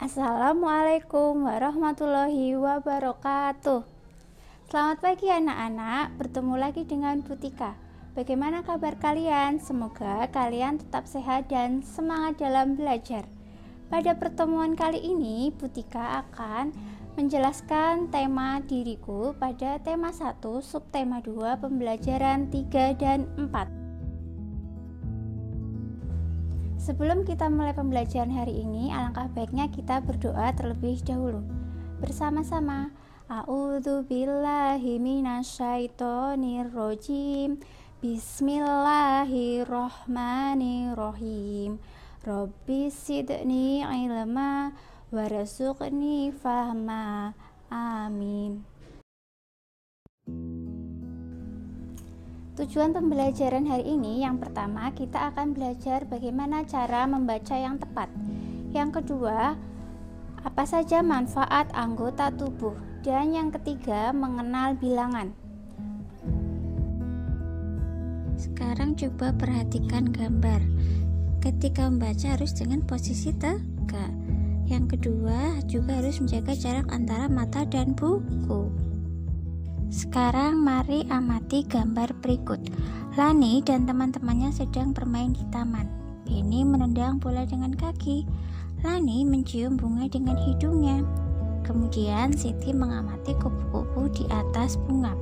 Assalamualaikum warahmatullahi wabarakatuh. Selamat pagi anak-anak, bertemu lagi dengan Bu Tika. Bagaimana kabar kalian? Semoga kalian tetap sehat dan semangat dalam belajar. Pada pertemuan kali ini, Bu Tika akan menjelaskan tema diriku pada tema 1, subtema 2, pembelajaran 3 dan 4. Sebelum kita mulai pembelajaran hari ini, alangkah baiknya kita berdoa terlebih dahulu. Bersama-sama. A'udzubillahi minasyaitonirrajim. Bismillahirrahmanirrahim. Rabbi sidni ilma warzuqni fahma. Amin. Tujuan pembelajaran hari ini, yang pertama kita akan belajar bagaimana cara membaca yang tepat. Yang kedua, apa saja manfaat anggota tubuh. Dan yang ketiga, mengenal bilangan. Sekarang coba perhatikan gambar. Ketika membaca harus dengan posisi tegak. Yang kedua, juga harus menjaga jarak antara mata dan buku. Sekarang mari amati gambar berikut. Lani dan teman-temannya sedang bermain di taman. Benny menendang bola dengan kaki. Lani mencium bunga dengan hidungnya. Kemudian Siti mengamati kupu-kupu di atas bunga.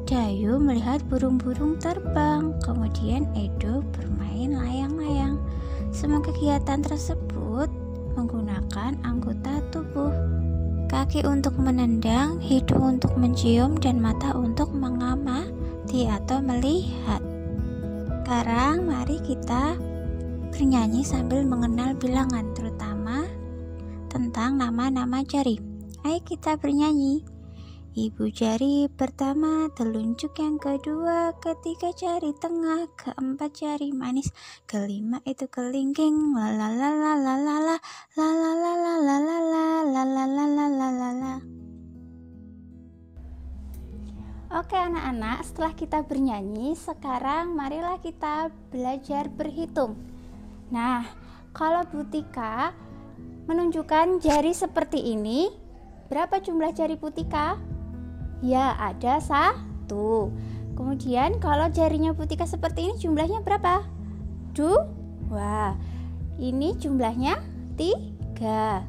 Dayu melihat burung-burung terbang. Kemudian Edo bermain layang-layang. Semua kegiatan tersebut menggunakan anggota tubuh. Kaki untuk menendang, hidung untuk mencium, dan mata untuk mengamati atau melihat. Sekarang mari kita bernyanyi sambil mengenal bilangan, terutama tentang nama-nama jari. Ayo kita bernyanyi. Ibu jari pertama, telunjuk yang kedua, ketiga jari tengah, keempat jari manis, kelima itu kelingking, la la la la la la la la la la la la la la la la la la la. Oke anak-anak, setelah kita bernyanyi, sekarang marilah kita belajar berhitung. Nah, kalau Bu Tika menunjukkan jari seperti ini, berapa jumlah jari Bu Tika? Ya, ada 1. Kemudian kalau jarinya Bu Tika seperti ini, jumlahnya berapa? 2. Ini jumlahnya 3.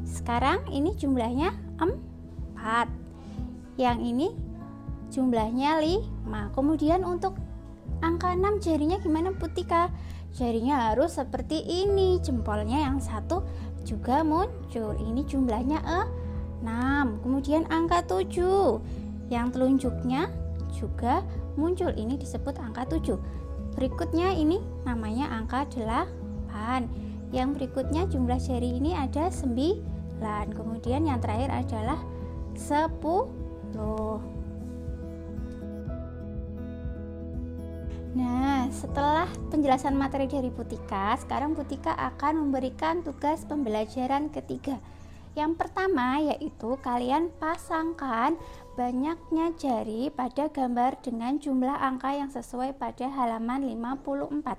Sekarang ini jumlahnya 4. Yang ini jumlahnya 5. Kemudian untuk angka 6 jarinya gimana Bu Tika? Jarinya harus seperti ini. Jempolnya yang 1 juga muncul. Ini jumlahnya 6. Kemudian angka 7, yang telunjuknya juga muncul. Ini disebut angka 7. Berikutnya ini namanya angka 8. Yang berikutnya jumlah jari ini ada 9. Kemudian yang terakhir adalah 10. Nah, setelah penjelasan materi dari Bu Tika, sekarang Bu Tika akan memberikan tugas pembelajaran ketiga. Yang pertama yaitu kalian pasangkan banyaknya jari pada gambar dengan jumlah angka yang sesuai pada halaman 54.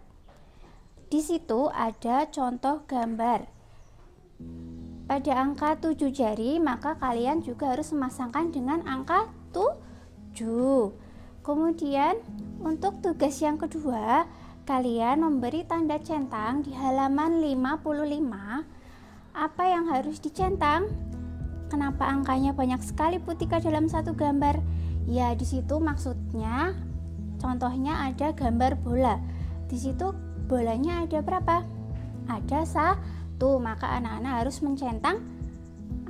Di situ ada contoh gambar. Pada angka 7 jari, maka kalian juga harus memasangkan dengan angka 7. Kemudian untuk tugas yang kedua, kalian memberi tanda centang di halaman 55. Apa yang harus dicentang? Kenapa angkanya banyak sekali Bu Tika dalam satu gambar? Ya, di situ maksudnya contohnya ada gambar bola. Di situ bolanya ada berapa? Ada 1. Maka anak-anak harus mencentang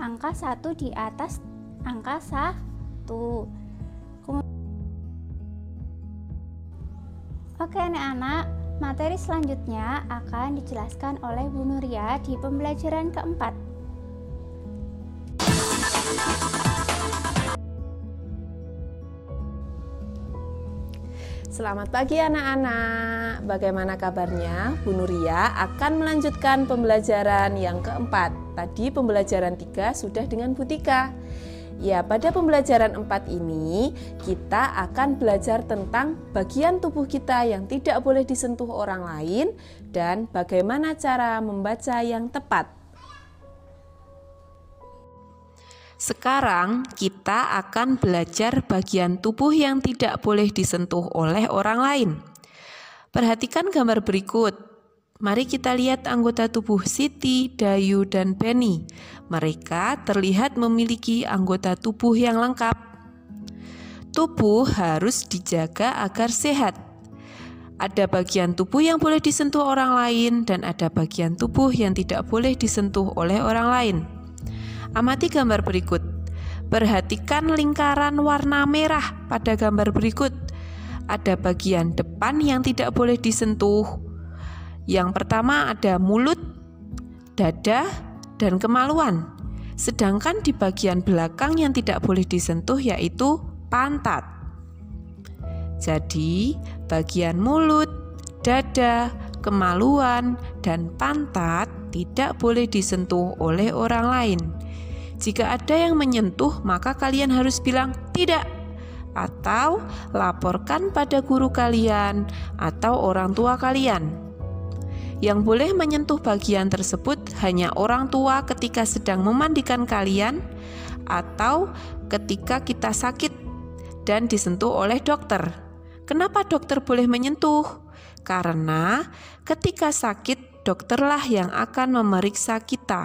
angka 1 di atas angka 1. Oke anak-anak, materi selanjutnya akan dijelaskan oleh Bu Nuria di pembelajaran keempat. Selamat pagi anak-anak, bagaimana kabarnya? Bu Nuria akan melanjutkan pembelajaran yang keempat. Tadi pembelajaran 3 sudah dengan Bu Tika. Ya, pada pembelajaran 4 ini kita akan belajar tentang bagian tubuh kita yang tidak boleh disentuh orang lain dan bagaimana cara membaca yang tepat. Sekarang kita akan belajar bagian tubuh yang tidak boleh disentuh oleh orang lain. Perhatikan gambar berikut. Mari kita lihat anggota tubuh Siti, Dayu, dan Beni. Mereka terlihat memiliki anggota tubuh yang lengkap. Tubuh harus dijaga agar sehat. Ada bagian tubuh yang boleh disentuh orang lain dan ada bagian tubuh yang tidak boleh disentuh oleh orang lain. Amati gambar berikut. Perhatikan lingkaran warna merah pada gambar berikut. Ada bagian depan yang tidak boleh disentuh. Yang pertama ada mulut, dada, dan kemaluan. Sedangkan di bagian belakang yang tidak boleh disentuh yaitu pantat. Jadi, bagian mulut, dada, kemaluan, dan pantat tidak boleh disentuh oleh orang lain. Jika ada yang menyentuh, maka kalian harus bilang tidak, atau laporkan pada guru kalian atau orang tua kalian. Yang boleh menyentuh bagian tersebut hanya orang tua ketika sedang memandikan kalian atau ketika kita sakit dan disentuh oleh dokter. Kenapa dokter boleh menyentuh? Karena ketika sakit, dokterlah yang akan memeriksa kita.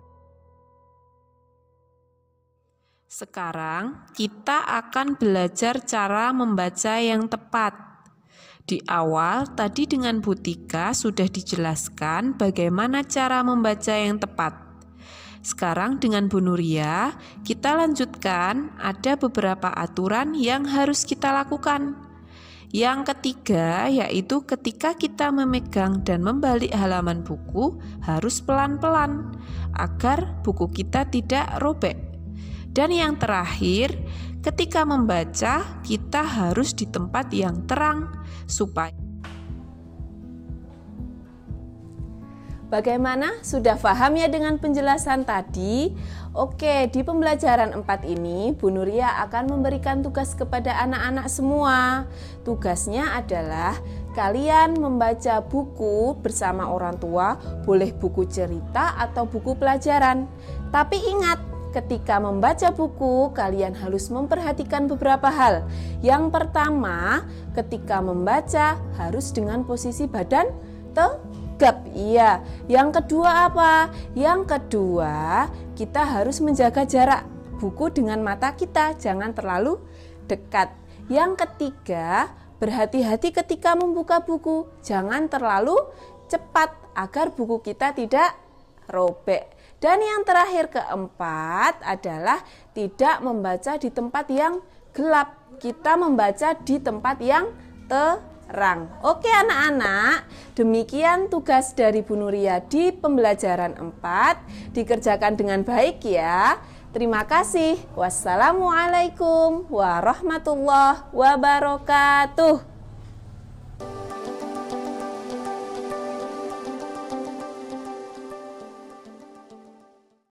Sekarang kita akan belajar cara membaca yang tepat. Di awal tadi dengan Bu Tika sudah dijelaskan bagaimana cara membaca yang tepat. Sekarang dengan Bu Nuria kita lanjutkan, ada beberapa aturan yang harus kita lakukan. Yang ketiga yaitu ketika kita memegang dan membalik halaman buku harus pelan-pelan agar buku kita tidak robek. Dan yang terakhir, ketika membaca kita harus di tempat yang terang supaya. Bagaimana? Sudah paham ya dengan penjelasan tadi? Oke, di pembelajaran 4 ini Bu Nuria akan memberikan tugas kepada anak-anak semua. Tugasnya adalah kalian membaca buku bersama orang tua, boleh buku cerita atau buku pelajaran. Tapi ingat, ketika membaca buku, kalian harus memperhatikan beberapa hal. Yang pertama, ketika membaca harus dengan posisi badan tegap. Iya. Yang kedua apa? Yang kedua, kita harus menjaga jarak buku dengan mata kita, jangan terlalu dekat. Yang ketiga, berhati-hati ketika membuka buku, jangan terlalu cepat agar buku kita tidak robek. Dan yang terakhir keempat adalah tidak membaca di tempat yang gelap. Kita membaca di tempat yang terang. Oke anak-anak, demikian tugas dari Bu Nuria di pembelajaran 4. Dikerjakan dengan baik ya. Terima kasih. Wassalamualaikum warahmatullahi wabarakatuh.